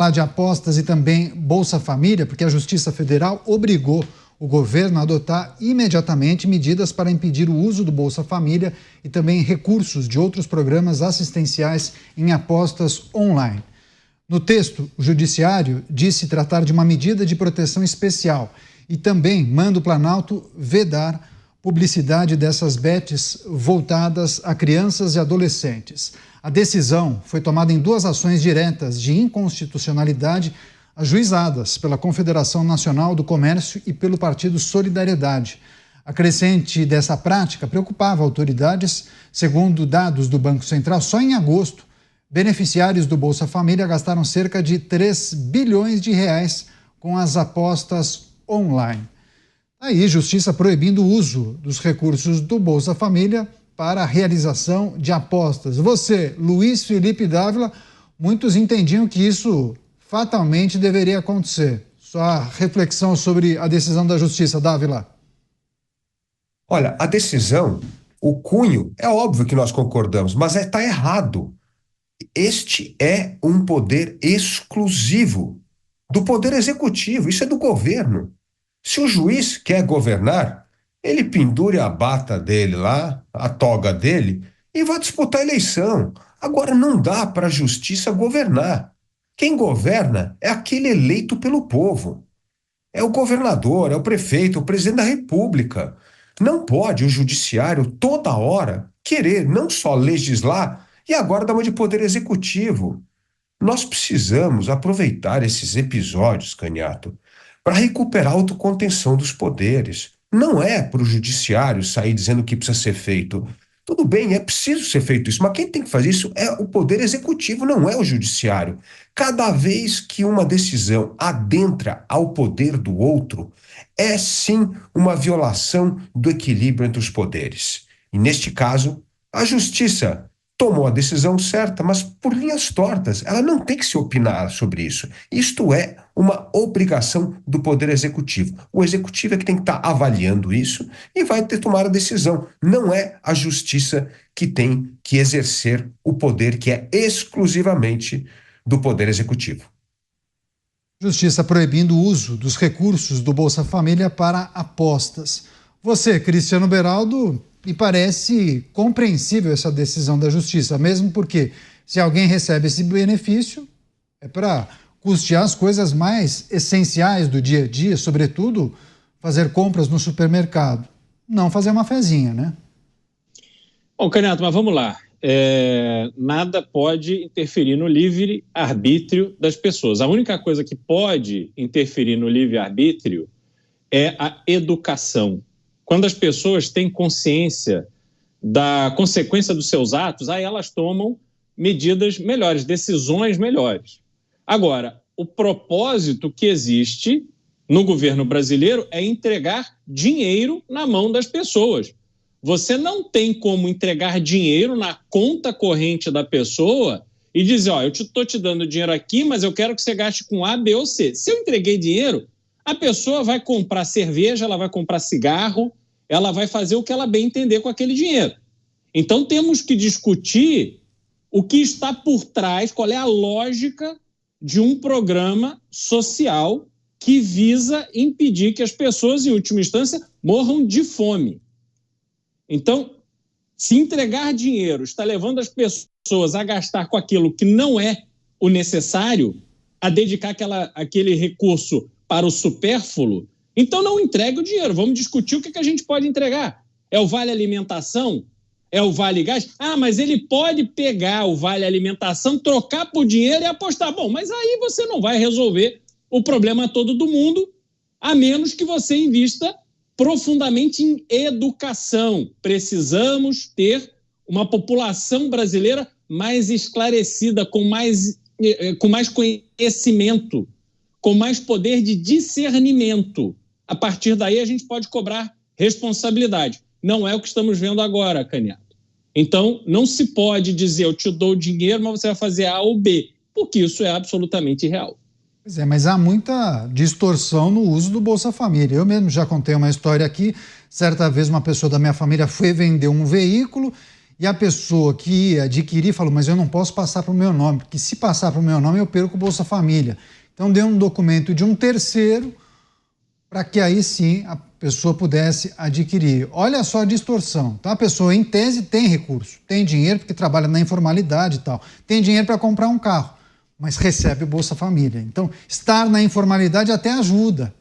Lá de apostas e também Bolsa Família, porque a Justiça Federal obrigou o governo a adotar imediatamente medidas para impedir o uso do Bolsa Família e também recursos de outros programas assistenciais em apostas online. No texto, o Judiciário disse tratar de uma medida de proteção especial e também manda o Planalto vedar publicidade dessas bets voltadas a crianças e adolescentes. A decisão foi tomada em 2 ações diretas de inconstitucionalidade ajuizadas pela Confederação Nacional do Comércio e pelo Partido Solidariedade. A crescente dessa prática preocupava autoridades. Segundo dados do Banco Central, só em agosto, beneficiários do Bolsa Família gastaram cerca de 3 bilhões de reais com as apostas online. Aí, Justiça proibindo o uso dos recursos do Bolsa Família para a realização de apostas. Você, Luiz Felipe Dávila, muitos entendiam que isso fatalmente deveria acontecer. Sua reflexão sobre a decisão da Justiça, Dávila. Olha, a decisão, o cunho, é óbvio que nós concordamos, mas está errado. Este é um poder exclusivo do poder executivo, isso é do governo. Se o juiz quer governar, ele pendure a bata dele lá, a toga dele, e vai disputar a eleição. Agora não dá para a justiça governar. Quem governa é aquele eleito pelo povo. É o governador, é o prefeito, o presidente da República. Não pode o judiciário toda hora querer não só legislar e agora dar uma de poder executivo. Nós precisamos aproveitar esses episódios, Canhato, para recuperar a autocontenção dos poderes. Não é para o judiciário sair dizendo o que precisa ser feito. Tudo bem, é preciso ser feito isso, mas quem tem que fazer isso é o poder executivo, não é o judiciário. Cada vez que uma decisão adentra ao poder do outro, é sim uma violação do equilíbrio entre os poderes. E neste caso, a justiça tomou a decisão certa, mas por linhas tortas. Ela não tem que se opinar sobre isso. Isto é uma obrigação do Poder Executivo. O Executivo é que tem que estar avaliando isso e vai ter que tomar a decisão. Não é a Justiça que tem que exercer o poder que é exclusivamente do Poder Executivo. Justiça proibindo o uso dos recursos do Bolsa Família para apostas. Você, Cristiano Beraldo, me parece compreensível essa decisão da Justiça, mesmo porque se alguém recebe esse benefício é para custear as coisas mais essenciais do dia a dia, sobretudo fazer compras no supermercado, não fazer uma fezinha, né? Bom, Canhato, mas vamos lá. Nada pode interferir no livre-arbítrio das pessoas. A única coisa que pode interferir no livre-arbítrio é a educação. Quando as pessoas têm consciência da consequência dos seus atos, aí elas tomam medidas melhores, decisões melhores. Agora, o propósito que existe no governo brasileiro é entregar dinheiro na mão das pessoas. Você não tem como entregar dinheiro na conta corrente da pessoa e dizer, eu estou te dando dinheiro aqui, mas eu quero que você gaste com A, B ou C. Se eu entreguei dinheiro, a pessoa vai comprar cerveja, ela vai comprar cigarro, ela vai fazer o que ela bem entender com aquele dinheiro. Então, temos que discutir o que está por trás, qual é a lógica de um programa social que visa impedir que as pessoas, em última instância, morram de fome. Então, se entregar dinheiro está levando as pessoas a gastar com aquilo que não é o necessário, a dedicar aquele recurso para o supérfluo, então não entregue o dinheiro. Vamos discutir o que a gente pode entregar. É o vale alimentação? É o vale gás? Mas ele pode pegar o vale alimentação, trocar por dinheiro e apostar. Bom, mas aí você não vai resolver o problema todo do mundo, a menos que você invista profundamente em educação. Precisamos ter uma população brasileira mais esclarecida, com mais conhecimento, com mais poder de discernimento. A partir daí a gente pode cobrar responsabilidade. Não é o que estamos vendo agora, Canhato. Então, não se pode dizer, eu te dou dinheiro, mas você vai fazer A ou B, porque isso é absolutamente irreal. Pois é, mas há muita distorção no uso do Bolsa Família. Eu mesmo já contei uma história aqui. Certa vez uma pessoa da minha família foi vender um veículo e a pessoa que ia adquirir falou, mas eu não posso passar para o meu nome, porque se passar para o meu nome eu perco o Bolsa Família. Então deu um documento de um terceiro para que aí sim a pessoa pudesse adquirir. Olha só a distorção. Então a pessoa, em tese, tem recurso, tem dinheiro porque trabalha na informalidade e tal, tem dinheiro para comprar um carro, mas recebe o Bolsa Família. Então estar na informalidade até ajuda.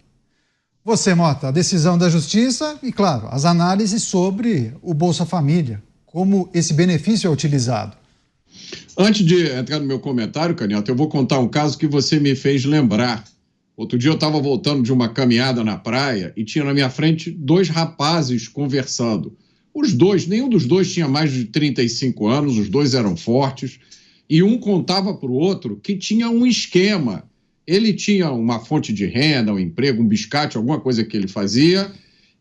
Você, Mota, a decisão da Justiça e, claro, as análises sobre o Bolsa Família, como esse benefício é utilizado. Antes de entrar no meu comentário, Canhoto, eu vou contar um caso que você me fez lembrar. Outro dia eu estava voltando de uma caminhada na praia e tinha na minha frente 2 rapazes conversando. Os dois, nenhum dos dois tinha mais de 35 anos, os dois eram fortes, e um contava para o outro que tinha um esquema. Ele tinha uma fonte de renda, um emprego, um biscate, alguma coisa que ele fazia,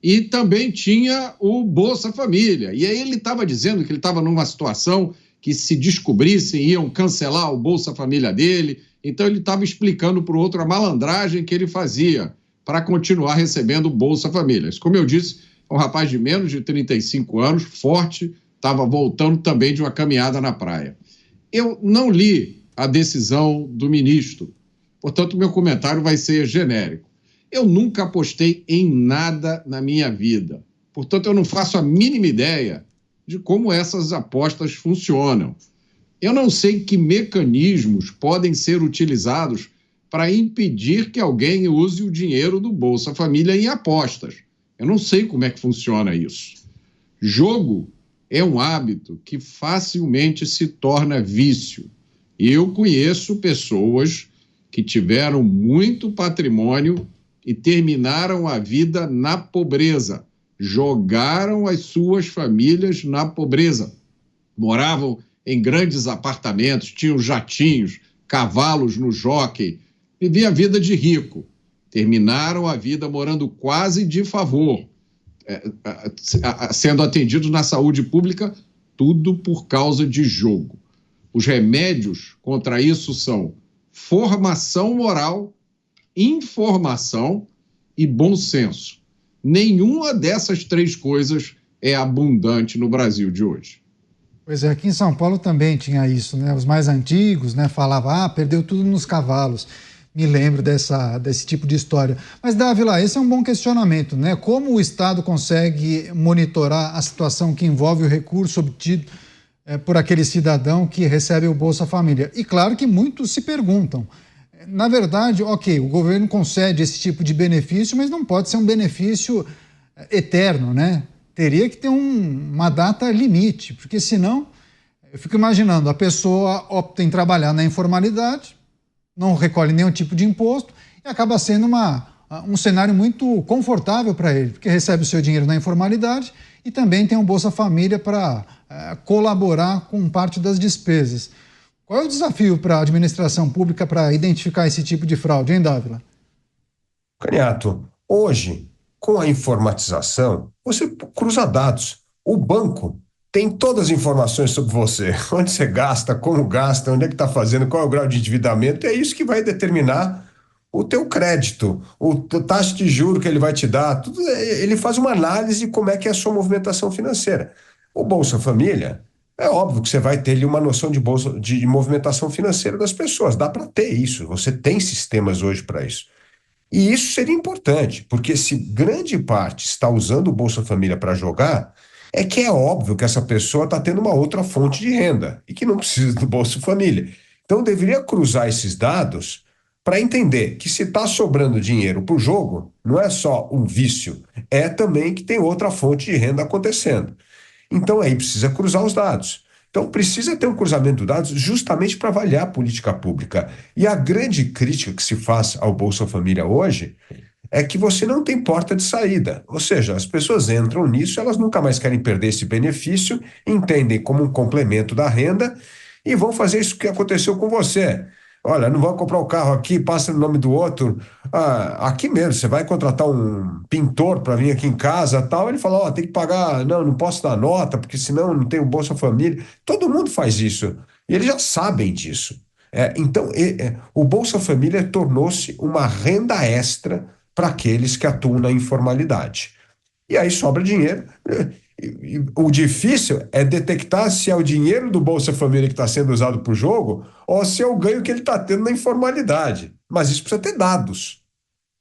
e também tinha o Bolsa Família. E aí ele estava dizendo que ele estava numa situação que, se descobrissem, iam cancelar o Bolsa Família dele. Então ele estava explicando para o outro a malandragem que ele fazia para continuar recebendo o Bolsa Família. Como eu disse, um rapaz de menos de 35 anos, forte, estava voltando também de uma caminhada na praia. Eu não li a decisão do ministro, portanto, meu comentário vai ser genérico. Eu nunca apostei em nada na minha vida, portanto, eu não faço a mínima ideia de como essas apostas funcionam. Eu não sei que mecanismos podem ser utilizados para impedir que alguém use o dinheiro do Bolsa Família em apostas. Eu não sei como é que funciona isso. Jogo é um hábito que facilmente se torna vício. Eu conheço pessoas que tiveram muito patrimônio e terminaram a vida na pobreza, jogaram as suas famílias na pobreza, moravam em grandes apartamentos, tinham jatinhos, cavalos no jockey, viviam a vida de rico, terminaram a vida morando quase de favor, sendo atendidos na saúde pública, tudo por causa de jogo. Os remédios contra isso são formação moral, informação e bom senso. Nenhuma dessas 3 coisas é abundante no Brasil de hoje. Pois é, aqui em São Paulo também tinha isso, né? Os mais antigos, né, falavam, perdeu tudo nos cavalos. Me lembro desse tipo de história. Mas, Dávila, esse é um bom questionamento, né? Como o Estado consegue monitorar a situação que envolve o recurso obtido por aquele cidadão que recebe o Bolsa Família? E claro que muitos se perguntam. Na verdade, ok, o governo concede esse tipo de benefício, mas não pode ser um benefício eterno, né? Teria que ter uma data limite, porque senão, eu fico imaginando, a pessoa opta em trabalhar na informalidade, não recolhe nenhum tipo de imposto e acaba sendo um cenário muito confortável para ele, porque recebe o seu dinheiro na informalidade e também tem um Bolsa Família para colaborar com parte das despesas. Qual é o desafio para a administração pública para identificar esse tipo de fraude, hein, Dávila? Canhoto, hoje, com a informatização, você cruza dados. O banco tem todas as informações sobre você, onde você gasta, como gasta, onde é que está fazendo, qual é o grau de endividamento, é isso que vai determinar o teu crédito, o taxa de juros que ele vai te dar, tudo, ele faz uma análise de como é que é a sua movimentação financeira. O Bolsa Família, é óbvio que você vai ter ali uma noção de movimentação financeira das pessoas, dá para ter isso, você tem sistemas hoje para isso. E isso seria importante, porque se grande parte está usando o Bolsa Família para jogar, é que é óbvio que essa pessoa está tendo uma outra fonte de renda e que não precisa do Bolsa Família. Então deveria cruzar esses dados para entender que se está sobrando dinheiro para o jogo, não é só um vício, é também que tem outra fonte de renda acontecendo. Então aí precisa cruzar os dados. Então precisa ter um cruzamento de dados justamente para avaliar a política pública. E a grande crítica que se faz ao Bolsa Família hoje é que você não tem porta de saída. Ou seja, as pessoas entram nisso, elas nunca mais querem perder esse benefício, entendem como um complemento da renda e vão fazer isso que aconteceu com você. Olha, não vão comprar o carro aqui, passa no nome do outro. Aqui mesmo, você vai contratar um pintor para vir aqui em casa tal, ele fala, tem que pagar, não posso dar nota, porque senão não tem o Bolsa Família. Todo mundo faz isso, e eles já sabem disso. Então, o Bolsa Família tornou-se uma renda extra para aqueles que atuam na informalidade. E aí sobra dinheiro. E o difícil é detectar se é o dinheiro do Bolsa Família que está sendo usado para o jogo ou se é o ganho que ele está tendo na informalidade. Mas isso precisa ter dados.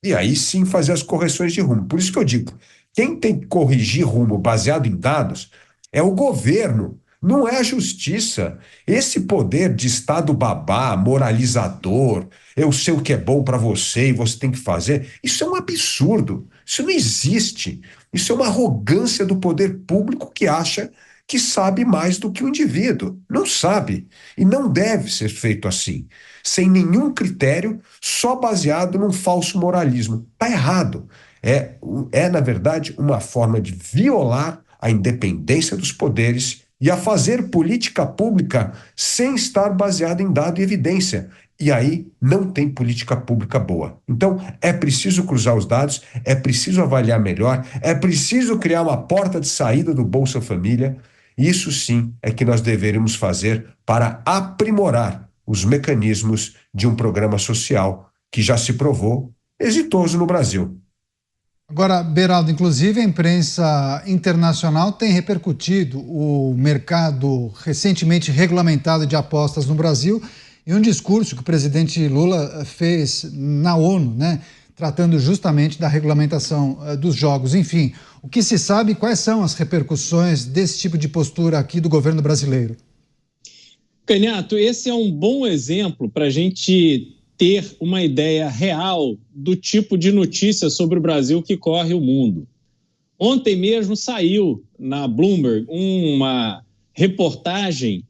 E aí sim fazer as correções de rumo. Por isso que eu digo, quem tem que corrigir rumo baseado em dados é o governo, não é a justiça. Esse poder de Estado babá, moralizador, eu sei o que é bom para você e você tem que fazer, isso é um absurdo. Isso não existe. Isso é uma arrogância do poder público que acha que sabe mais do que o indivíduo. Não sabe. E não deve ser feito assim, sem nenhum critério, só baseado num falso moralismo. Está errado. Na verdade, uma forma de violar a independência dos poderes e a fazer política pública sem estar baseado em dado e evidência. E aí não tem política pública boa. Então, é preciso cruzar os dados, é preciso avaliar melhor, é preciso criar uma porta de saída do Bolsa Família. Isso sim é que nós deveríamos fazer para aprimorar os mecanismos de um programa social que já se provou exitoso no Brasil. Agora, Beraldo, inclusive a imprensa internacional tem repercutido o mercado recentemente regulamentado de apostas no Brasil e um discurso que o presidente Lula fez na ONU, né, tratando justamente da regulamentação dos jogos. Enfim, o que se sabe, quais são as repercussões desse tipo de postura aqui do governo brasileiro? Canhato, esse é um bom exemplo para a gente ter uma ideia real do tipo de notícia sobre o Brasil que corre o mundo. Ontem mesmo saiu na Bloomberg uma reportagem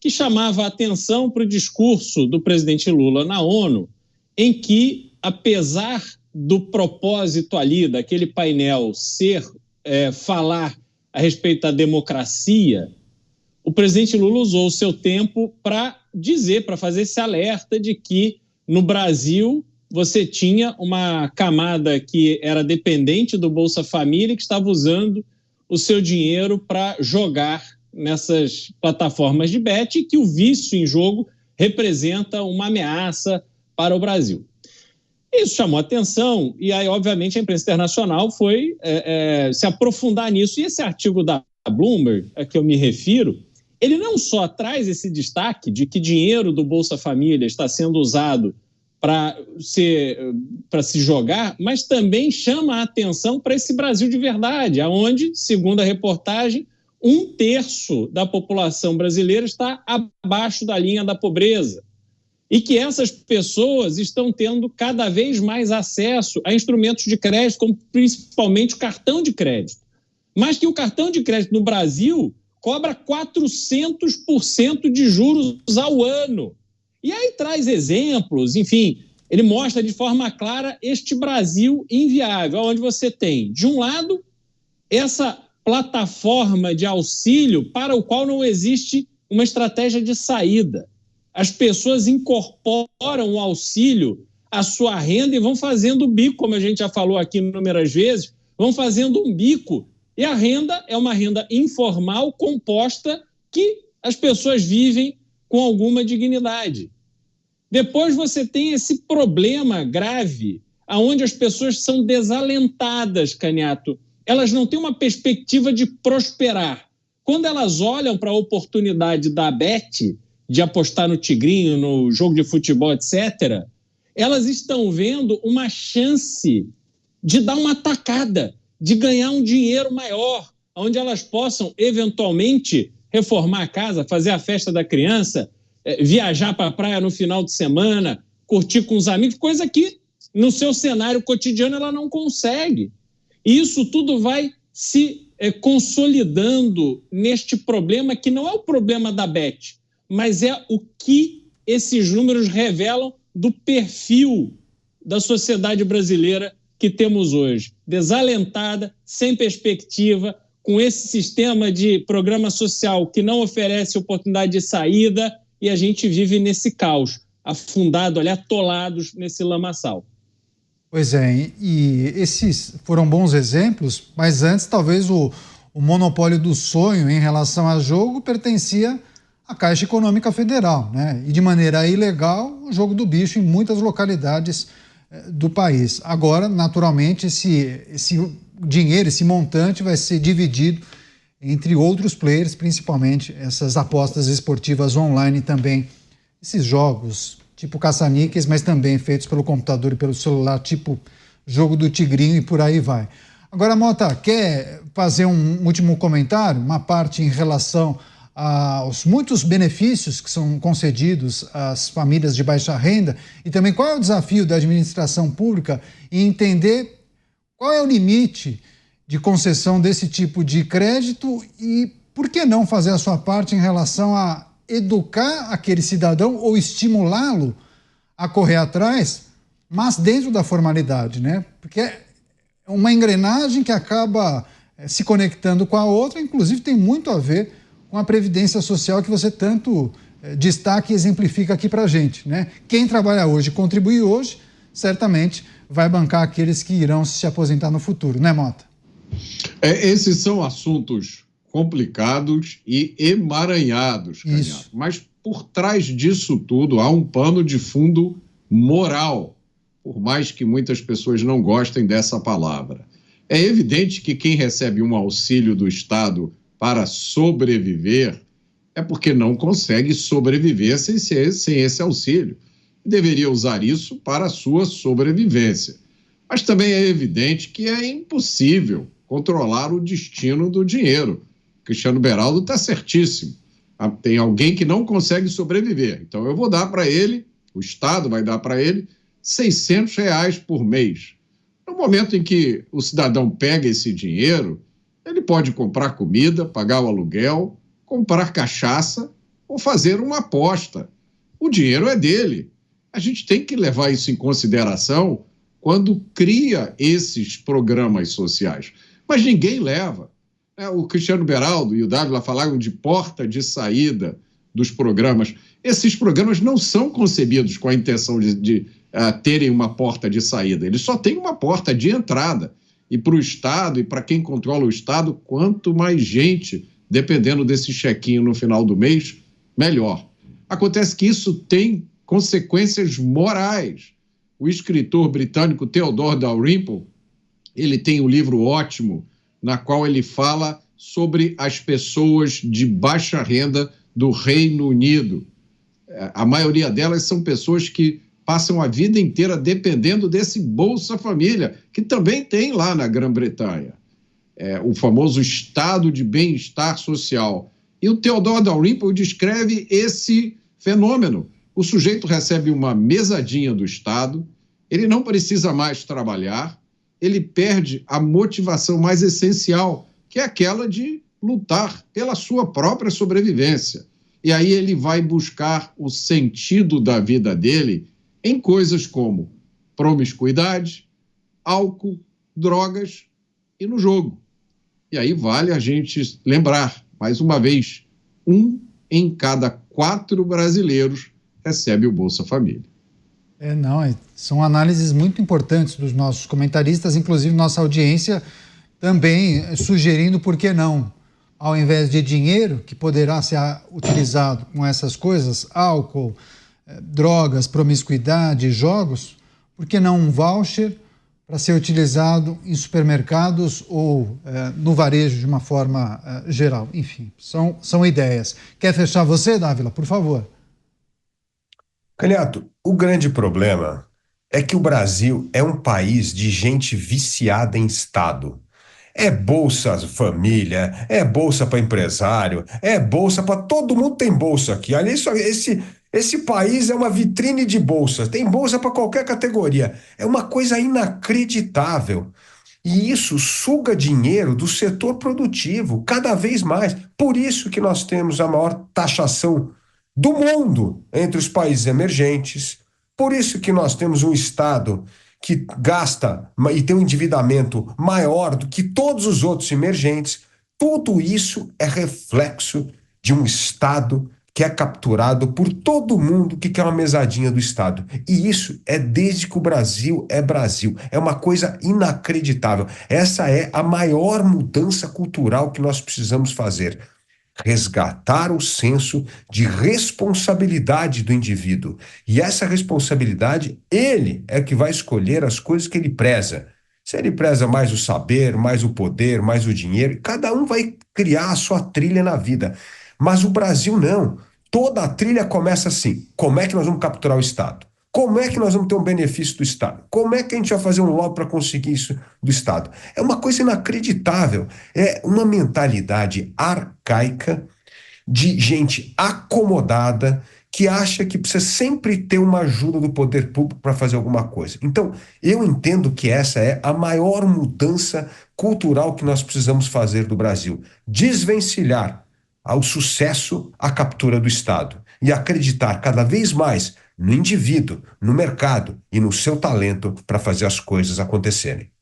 que chamava a atenção para o discurso do presidente Lula na ONU, em que, apesar do propósito ali, daquele painel falar a respeito da democracia, o presidente Lula usou o seu tempo para dizer, para fazer esse alerta de que no Brasil você tinha uma camada que era dependente do Bolsa Família e que estava usando o seu dinheiro para jogar nessas plataformas de bet e que o vício em jogo representa uma ameaça para o Brasil. Isso chamou atenção e aí, obviamente, a imprensa internacional foi se aprofundar nisso. E esse artigo da Bloomberg, a que eu me refiro, ele não só traz esse destaque de que dinheiro do Bolsa Família está sendo usado para se jogar, mas também chama a atenção para esse Brasil de verdade, onde, segundo a reportagem, 1/3 da população brasileira está abaixo da linha da pobreza e que essas pessoas estão tendo cada vez mais acesso a instrumentos de crédito, como principalmente o cartão de crédito, mas que o cartão de crédito no Brasil cobra 400% de juros ao ano. E aí traz exemplos, enfim, ele mostra de forma clara este Brasil inviável, onde você tem, de um lado, essa plataforma de auxílio para o qual não existe uma estratégia de saída. As pessoas incorporam o auxílio à sua renda e vão fazendo bico, como a gente já falou aqui inúmeras vezes, vão fazendo um bico. E a renda é uma renda informal composta que as pessoas vivem com alguma dignidade. Depois você tem esse problema grave, onde as pessoas são desalentadas, Canhato. Elas não têm uma perspectiva de prosperar. Quando elas olham para a oportunidade da bet, de apostar no tigrinho, no jogo de futebol, etc., elas estão vendo uma chance de dar uma tacada, de ganhar um dinheiro maior, onde elas possam, eventualmente, reformar a casa, fazer a festa da criança, viajar para a praia no final de semana, curtir com os amigos, coisa que no seu cenário cotidiano ela não consegue. E isso tudo vai se consolidando neste problema que não é o problema da bet, mas é o que esses números revelam do perfil da sociedade brasileira que temos hoje. Desalentada, sem perspectiva, com esse sistema de programa social que não oferece oportunidade de saída, e a gente vive nesse caos, afundado, atolados nesse lamaçal. Pois é, e esses foram bons exemplos, mas antes talvez o monopólio do sonho em relação a jogo pertencia à Caixa Econômica Federal, né? E de maneira ilegal, o jogo do bicho em muitas localidades do país. Agora, naturalmente, esse dinheiro, esse montante vai ser dividido entre outros players, principalmente essas apostas esportivas online também, esses jogos tipo caça-níqueis, mas também feitos pelo computador e pelo celular, tipo jogo do Tigrinho e por aí vai. Agora, Mota, quer fazer um último comentário, uma parte em relação aos muitos benefícios que são concedidos às famílias de baixa renda e também qual é o desafio da administração pública em entender qual é o limite de concessão desse tipo de crédito e por que não fazer a sua parte em relação a educar aquele cidadão ou estimulá-lo a correr atrás, mas dentro da formalidade, né? Porque é uma engrenagem que acaba se conectando com a outra, inclusive tem muito a ver com a previdência social que você tanto destaca e exemplifica aqui para a gente, né? Quem trabalha hoje, contribui hoje, certamente vai bancar aqueles que irão se aposentar no futuro, né, Mota? Esses são assuntos complicados e emaranhados, Canhato. Mas por trás disso tudo há um pano de fundo moral, por mais que muitas pessoas não gostem dessa palavra. É evidente que quem recebe um auxílio do Estado para sobreviver é porque não consegue sobreviver sem esse auxílio. Deveria usar isso para a sua sobrevivência. Mas também é evidente que é impossível controlar o destino do dinheiro. Cristiano Beraldo está certíssimo. Tem alguém que não consegue sobreviver. Então eu vou dar para ele, o Estado vai dar para ele, R$600 por mês. No momento em que o cidadão pega esse dinheiro, ele pode comprar comida, pagar o aluguel, comprar cachaça ou fazer uma aposta. O dinheiro é dele. A gente tem que levar isso em consideração quando cria esses programas sociais. Mas ninguém leva. O Cristiano Beraldo e o Dávila falaram de porta de saída dos programas. Esses programas não são concebidos com a intenção de terem uma porta de saída. Eles só têm uma porta de entrada. E para o Estado e para quem controla o Estado, quanto mais gente, dependendo desse chequinho no final do mês, melhor. Acontece que isso tem consequências morais. O escritor britânico Theodore Dalrymple, ele tem um livro ótimo na qual ele fala sobre as pessoas de baixa renda do Reino Unido. A maioria delas são pessoas que passam a vida inteira dependendo desse Bolsa Família, que também tem lá na Grã-Bretanha. O famoso estado de bem-estar social. E o Theodore Dalrymple descreve esse fenômeno. O sujeito recebe uma mesadinha do Estado, ele não precisa mais trabalhar, ele perde a motivação mais essencial, que é aquela de lutar pela sua própria sobrevivência. E aí ele vai buscar o sentido da vida dele em coisas como promiscuidade, álcool, drogas e no jogo. E aí vale a gente lembrar, mais uma vez, 1 em cada 4 brasileiros recebe o Bolsa Família. São análises muito importantes dos nossos comentaristas, inclusive nossa audiência também sugerindo por que não, ao invés de dinheiro, que poderá ser utilizado com essas coisas, álcool, drogas, promiscuidade, jogos, por que não um voucher para ser utilizado em supermercados ou no varejo de uma forma geral? Enfim, são ideias. Quer fechar você, Dávila, por favor? Canhato, o grande problema é que o Brasil é um país de gente viciada em Estado. É Bolsa Família, é bolsa para empresário, é bolsa para... Todo mundo tem bolsa aqui. Aliás, esse país é uma vitrine de bolsas. Tem bolsa para qualquer categoria. É uma coisa inacreditável. E isso suga dinheiro do setor produtivo cada vez mais. Por isso que nós temos a maior taxação do mundo entre os países emergentes. Por isso que nós temos um Estado que gasta e tem um endividamento maior do que todos os outros emergentes. Tudo isso é reflexo de um Estado que é capturado por todo mundo que quer uma mesadinha do Estado. E isso é desde que o Brasil é Brasil. É uma coisa inacreditável. Essa é a maior mudança cultural que nós precisamos fazer. Resgatar o senso de responsabilidade do indivíduo. E essa responsabilidade, ele é que vai escolher as coisas que ele preza. Se ele preza mais o saber, mais o poder, mais o dinheiro, cada um vai criar a sua trilha na vida. Mas o Brasil não. Toda a trilha começa assim. Como é que nós vamos capturar o Estado? Como é que nós vamos ter um benefício do Estado? Como é que a gente vai fazer um lobby para conseguir isso do Estado? É uma coisa inacreditável. É uma mentalidade arcaica de gente acomodada que acha que precisa sempre ter uma ajuda do poder público para fazer alguma coisa. Então, eu entendo que essa é a maior mudança cultural que nós precisamos fazer do Brasil. Desvencilhar ao sucesso a captura do Estado e acreditar cada vez mais no indivíduo, no mercado e no seu talento para fazer as coisas acontecerem.